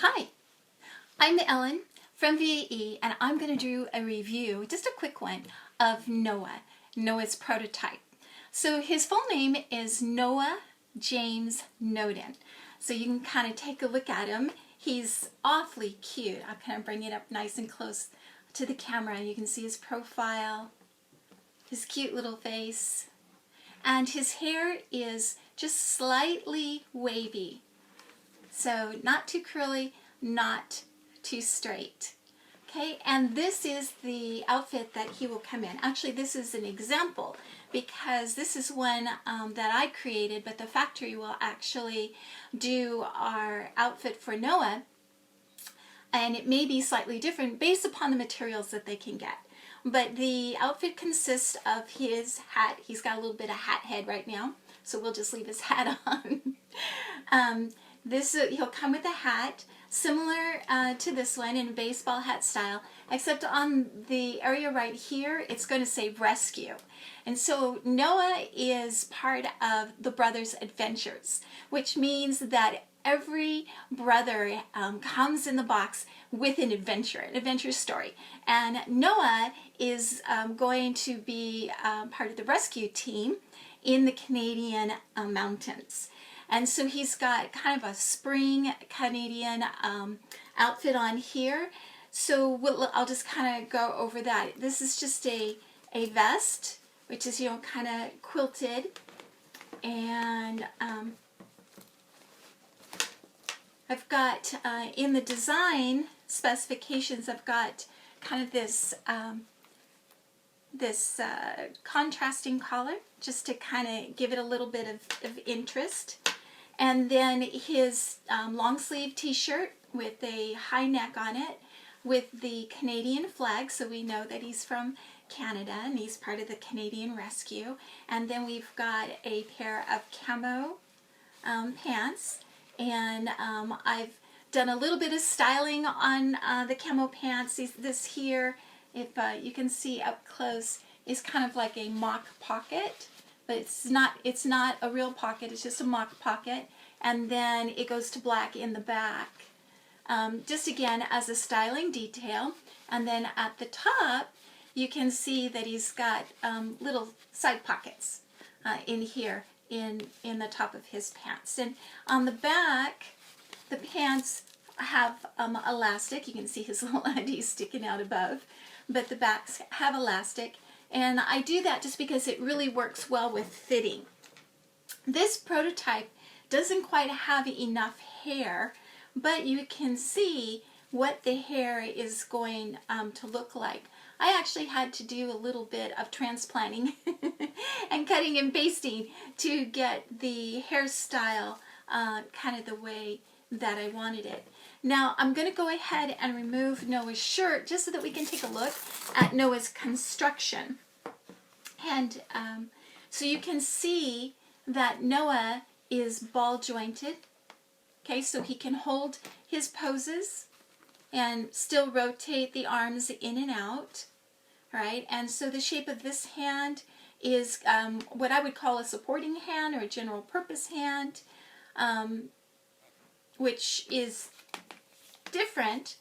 Hi, I'm Ellen from VAE, and I'm going to do a review, just a quick one, of Noah's prototype. So his full name is Noah James Nodin. So you can kind of take a look at him. He's awfully cute. I'll kind of bring it up nice and close to the camera. You can see his profile, his cute little face, and his hair is just slightly wavy. So not too curly, not too straight. Okay, and this is the outfit that he will come in. Actually, this is an example because this is one that I created, but the factory will actually do our outfit for Noah, and it may be slightly different based upon the materials that they can get. But the outfit consists of his hat. He's got a little bit of hat head right now, so we'll just leave his hat on. He'll come with a hat similar to this one in baseball hat style, except on the area right here it's going to say rescue. And so Noah is part of the brothers' adventures, which means that every brother comes in the box with an adventure story. And Noah is going to be part of the rescue team in the Canadian mountains. And so he's got kind of a spring Canadian outfit on here. So I'll just kind of go over that. This is just a vest, which is, kind of quilted. And I've got, in the design specifications, I've got kind of this contrasting collar, just to kind of give it a little bit of interest. And then his long sleeve t-shirt with a high neck on it with the Canadian flag, so we know that he's from Canada and he's part of the Canadian Rescue. And then we've got a pair of camo pants, and I've done a little bit of styling on the camo pants. This here, if you can see up close, is kind of like a mock pocket. But it's not a real pocket, it's just a mock pocket. And then it goes to black in the back. Just again as a styling detail. And then at the top, you can see that he's got little side pockets in here in the top of his pants. And on the back, the pants have elastic. You can see his little undies sticking out above. But the backs have elastic. And I do that just because it really works well with fitting. This prototype doesn't quite have enough hair, but you can see what the hair is going to look like. I actually had to do a little bit of transplanting and cutting and pasting to get the hairstyle kind of the way that I wanted it. Now I'm going to go ahead and remove Noah's shirt just so that we can take a look at Noah's construction. And so you can see that Noah is ball jointed. Okay, so he can hold his poses and still rotate the arms in and out. All right, and so the shape of this hand is what I would call a supporting hand or a general purpose hand, which is different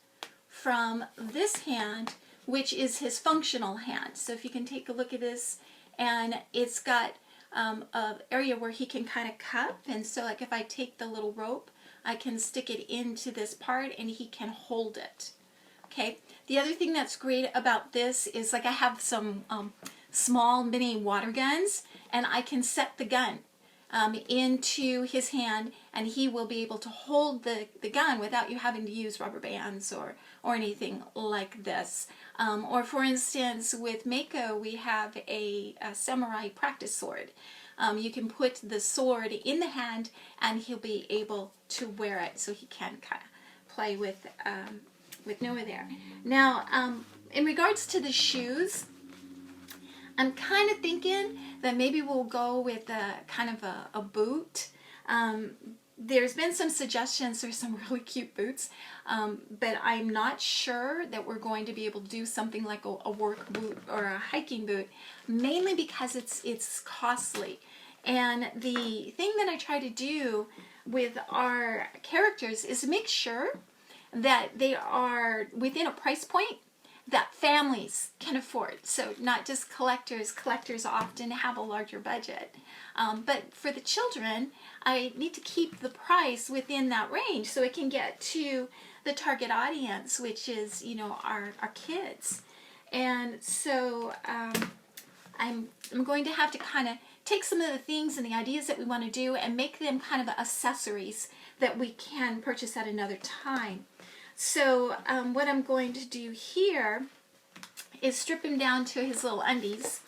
from this hand, which is his functional hand. So if you can take a look at this, and it's got an area where he can kind of cup, and so like if I take the little rope, I can stick it into this part and he can hold it. Okay, the other thing that's great about this is, like, I have some small mini water guns, and I can set the gun into his hand, and he will be able to hold the gun without you having to use rubber bands or anything like this. Or for instance, with Mako, we have a samurai practice sword. You can put the sword in the hand and he'll be able to wear it, so he can kind of play with Noah there. Now, in regards to the shoes, I'm kind of thinking that maybe we'll go with a kind of a boot. There's been some suggestions for some really cute boots, but I'm not sure that we're going to be able to do something like a work boot or a hiking boot, mainly because it's costly. And the thing that I try to do with our characters is make sure that they are within a price point that families can afford. So not just collectors. Collectors often have a larger budget. But for the children, I need to keep the price within that range so it can get to the target audience, which is, our kids. And so I'm going to have to kind of take some of the things and the ideas that we want to do and make them kind of accessories that we can purchase at another time. So what I'm going to do here is strip him down to his little undies,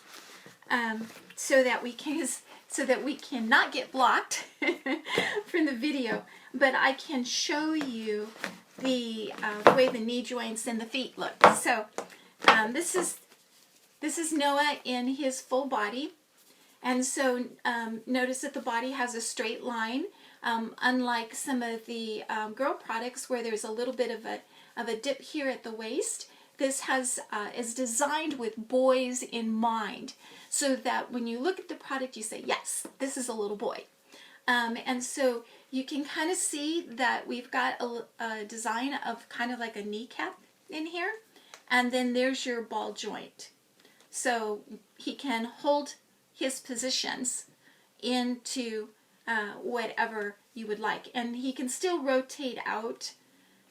so that we can not get blocked from the video, but I can show you the way the knee joints and the feet look. So this is Noah in his full body, and so notice that the body has a straight line. Unlike some of the girl products where there's a little bit of a dip here at the waist, this is designed with boys in mind, so that when you look at the product, you say, yes, this is a little boy. And so you can kind of see that we've got a design of kind of like a kneecap in here, and then there's your ball joint. So he can hold his positions into whatever you would like, and he can still rotate out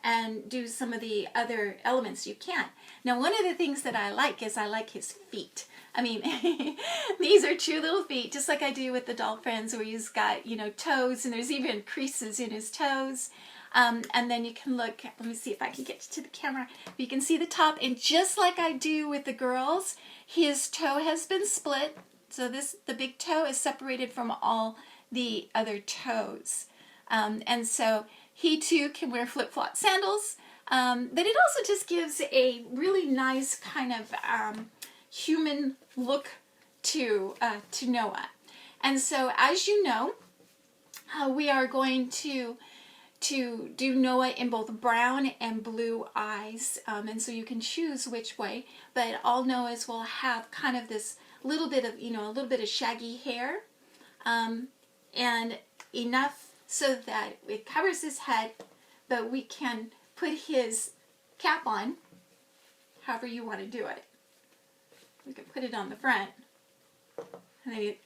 and do some of the other elements you can't. Now, one of the things that I like is I like his feet. I mean, these are true little feet, just like I do with the doll friends, where he's got, toes, and there's even creases in his toes. And then you can look, let me see if I can get to the camera. You can see the top, and just like I do with the girls, his toe has been split. So the big toe is separated from all the other toes. And so he too can wear flip-flop sandals, but it also just gives a really nice kind of human look to Noah. And so, as you know, we are going to do Noah in both brown and blue eyes, and so you can choose which way, but all Noahs will have kind of this little bit of shaggy hair, and enough so that it covers his head, but we can put his cap on however you want to do it. We can put it on the front, and then it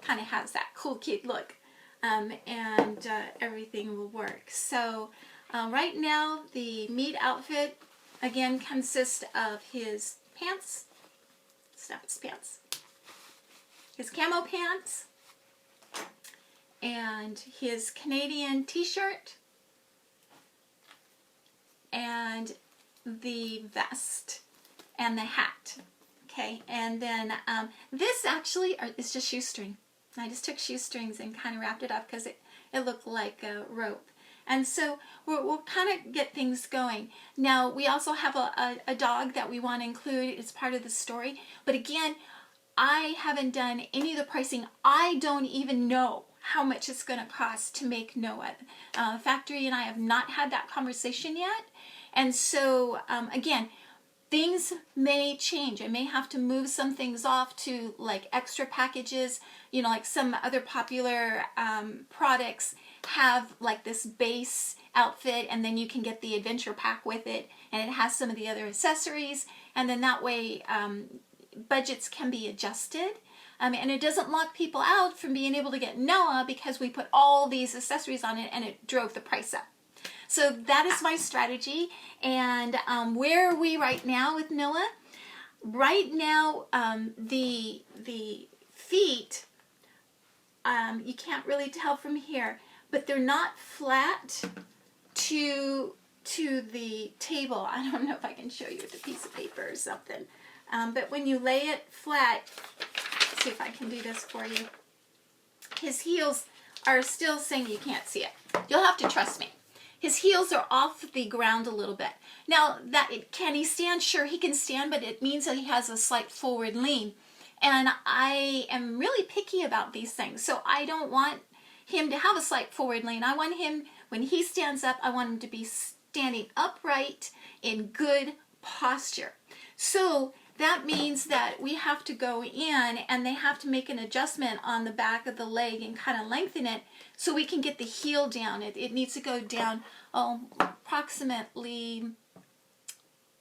kind of has that cool kid look, and everything will work. So right now the meat outfit again consists of his pants, his camo pants, and his Canadian t-shirt, and the vest, and the hat. Okay, and then this actually is just shoestring. I just took shoestrings and kind of wrapped it up because it looked like a rope. And so we'll kind of get things going. Now, we also have a dog that we want to include as part of the story. But again, I haven't done any of the pricing. I don't even know how much it's going to cost to make Noah. Factory and I have not had that conversation yet. And so, again, things may change. I may have to move some things off to like extra packages. Like some other popular products have like this base outfit, and then you can get the adventure pack with it, and it has some of the other accessories, and then that way budgets can be adjusted. And it doesn't lock people out from being able to get Noah because we put all these accessories on it and it drove the price up. So that is my strategy. And where are we right now with Noah? Right now, the feet, you can't really tell from here, but they're not flat to the table. I don't know if I can show you with a piece of paper or something. But when you lay it flat, let's see if I can do this for you. His heels are still saying you can't see it. You'll have to trust me. His heels are off the ground a little bit. Now, can he stand? Sure, he can stand, but it means that he has a slight forward lean. And I am really picky about these things. So I don't want him to have a slight forward lean. I want him, when he stands up, I want him to be standing upright in good posture. So that means that we have to go in and they have to make an adjustment on the back of the leg and kind of lengthen it so we can get the heel down. It needs to go down approximately,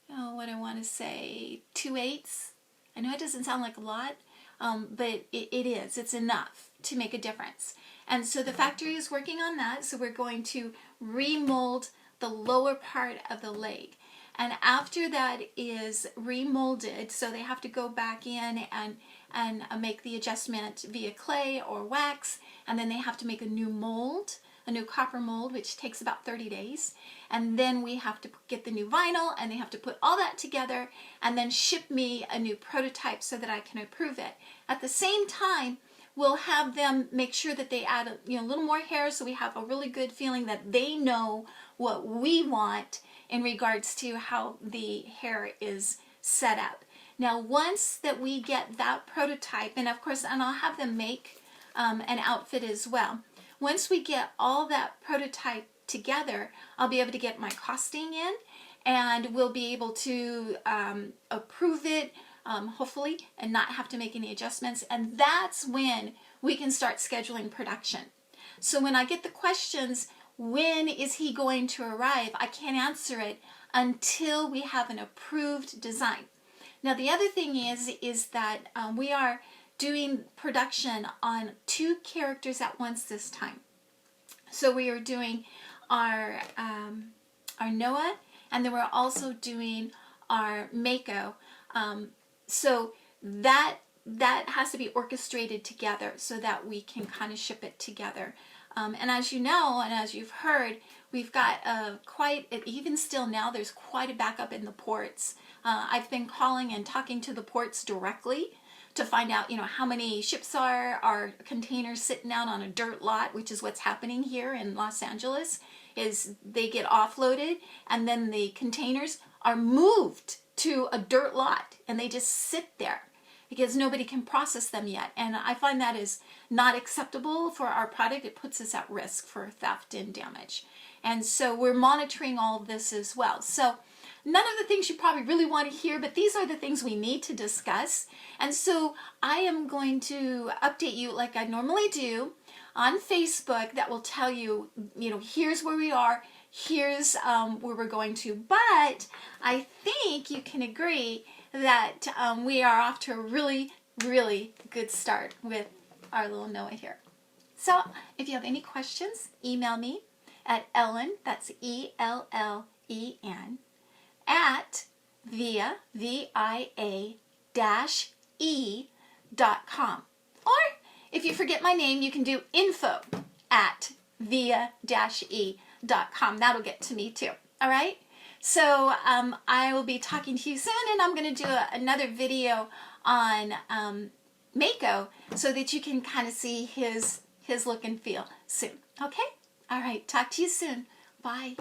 what I want to say, 2/8. I know it doesn't sound like a lot, but it is. It's enough to make a difference. And so the factory is working on that. So we're going to remold the lower part of the leg. And after that is remolded, so they have to go back in and make the adjustment via clay or wax, and then they have to make a new mold, a new copper mold, which takes about 30 days. And then we have to get the new vinyl, and they have to put all that together and then ship me a new prototype so that I can approve it. At the same time, we'll have them make sure that they add a little more hair, so we have a really good feeling that they know what we want in regards to how the hair is set up. Now, once that we get that prototype, and of course, and I'll have them make an outfit as well. Once we get all that prototype together, I'll be able to get my costing in, and we'll be able to approve it, hopefully, and not have to make any adjustments. And that's when we can start scheduling production. So when I get the questions, when is he going to arrive? I can't answer it until we have an approved design. Now, the other thing is that we are doing production on 2 characters at once this time. So we are doing our Noah, and then we're also doing our Mako. So that has to be orchestrated together so that we can kind of ship it together. And as you know, and as you've heard, we've got even still now, there's quite a backup in the ports. I've been calling and talking to the ports directly to find out, how many ships are containers sitting out on a dirt lot, which is what's happening here in Los Angeles, is they get offloaded and then the containers are moved to a dirt lot and they just sit there because nobody can process them yet. And I find that is not acceptable for our product. It puts us at risk for theft and damage. And so we're monitoring all of this as well. So none of the things you probably really want to hear, but these are the things we need to discuss. And so I am going to update you like I normally do on Facebook that will tell you, here's where we are, here's where we're going to. But I think you can agree that we are off to a really, really good start with our little Noah here. So if you have any questions, email me at Ellen, that's ELLEN, at via-e.com. Or if you forget my name, you can do info@via-e.com. That'll get to me too. All right? So I will be talking to you soon, and I'm going to do another video on Mako so that you can kind of see his look and feel soon. Okay? All right. Talk to you soon. Bye.